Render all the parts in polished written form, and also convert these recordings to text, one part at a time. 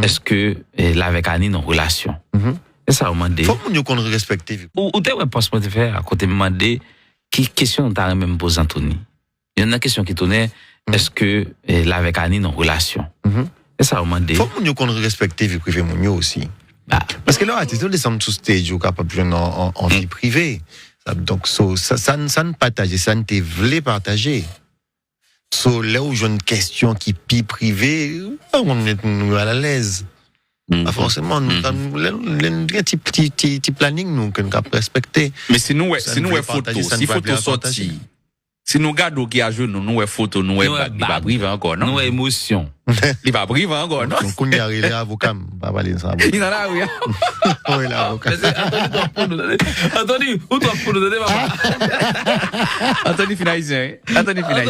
est-ce que là avec Annie non relation. Et ça demandé. Faut qu'on respecte. Ou t'es réponse moi te faire à côté demander qui question t'as même posé Anthony. Il y a une question qui tournait est-ce que là avec Annie non relation. Et ça demandé. Faut qu'on respecte vie privée mon aussi. Parce que là artiste on descend sous stage ou capable de en vie privée. Donc ça ne partager, ça ne te voulait partager. So là où j'ai une question qui est privée, on est à la l'aise. Pas forcément, nous avons un petit planning nous que nous avons respecté. Mais si nous photo, si photo sortie, si nous regardons qui a joué, nous photo, nous pas brive encore, non? Nous émotion. Il va brive encore, non? Donc on y arrive les avocats, pas parler ça. Il en a oui. Oui, l'avocat. Anthony, où toi pour nous donner papa? Anthony finalisé. L'avocat.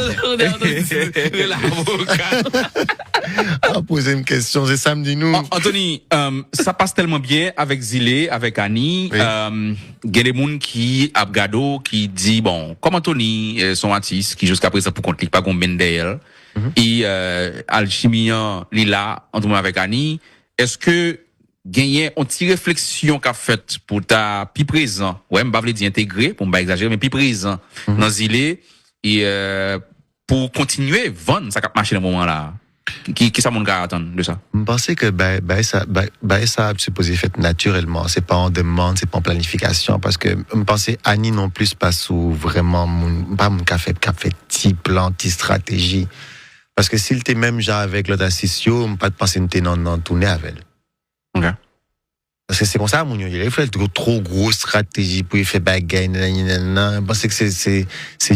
On poser une question, c'est samedi nous. Anthony, ça passe tellement bien avec Zilé, avec Annie. Il y a des gens qui Abgado qui dit bon, comme Anthony son artiste qui jusqu'à présent pour compte pas combien d'elle et Alchimian Lila entre avec Annie, est-ce que gagner une petite réflexion qu'a faite pour ta pi présent, ouais, m'pa vle dire intégrer pour pas exagérer mais pi présent dans Zilé et pour continuer vendre ça cap marcher dans moment là. Qui ça mon gars attendre de ça? Je pense que ça c'est supposé fait naturellement, c'est pas en demande, c'est pas en planification parce que je pense Annie non plus pas sous vraiment pas mon café petit plan, petite stratégie parce que s'il était même genre avec l'autre assisio, je pas de penser une non tourner avec elle. OK. Parce que c'est comme ça, il fait trop grosse stratégie pour faire bagaille, je pense que c'est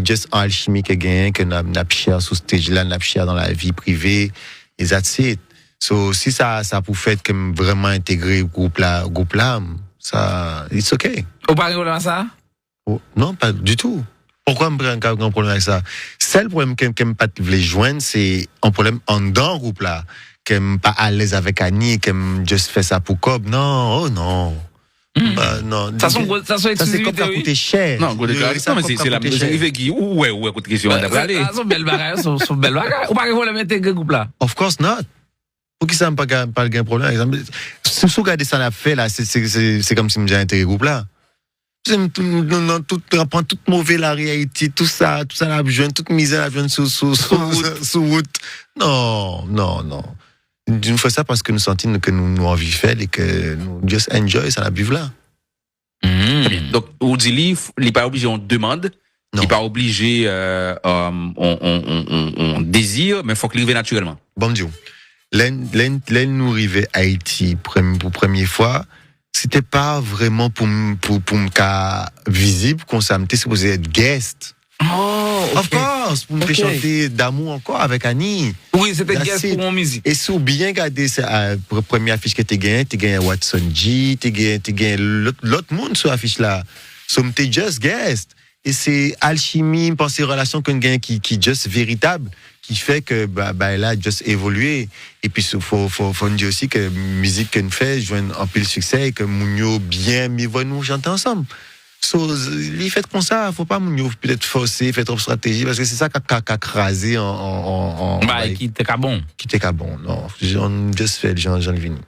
juste en alchimie que gagne, que n'a cher sous stage là, n'a cher dans la vie privée, et that's it. So, si ça pour faire comme vraiment intégrer le groupe là, ça, it's okay. Ou pas problème ça? Oh, non, pas du tout. Pourquoi me prendre un problème avec ça? C'est le problème que me pas voulait joindre, c'est un problème en dedans groupe là. Qu'elle pas à l'aise avec Annie, qu'elle juste fait ça pour Cobb. Non, oh non. Non. Ça c'est comme ça coûte cher. Non, mais c'est la même qui ouais, coûte question d'aller. Ça sont belles bagages, sont belles bagages. Ou pas problème intégrer groupe là? Of course not. Pour qui ça me pas un problème exemple. Si vous regardez ça l'a fait là, c'est comme si me j'ai intégré groupe là. Tout prend toute mauvaise la réalité, tout ça la besoin toute misère la besoin sous route. Non. D'une fois ça parce que nous sentons que nous envie faire et que nous just enjoy ça la buve là. Donc ou dit il pas obligé on demande, il pas obligé on désire mais faut qu'il arrive naturellement. Bon Dieu. L'en nous arrivé à Haïti pour première fois, c'était pas vraiment pour me cas visible qu'on s'était supposé être guest. Oh, of course, pour me faire chanter d'amour encore avec Annie. Oui, c'était guest pour mon musique. Et si vous bien regardé la première affiche que tu gagné Watson G, tu gagné l'autre monde sur l'affiche là. So, t'es just guest. Et c'est alchimie, penser relation qu'on gagne qui juste véritable, qui fait que elle a juste évolué. Et puis faut dire aussi que musique qu'on fait joue un peu le succès et que Mounio bien mieux va nous chanter ensemble. So, les faites comme ça, faut pas peut-être forcer, faire trop stratégie, parce que c'est ça qui a crasé qui était bon. Qui était bon, non. On juste fait le genre Vini.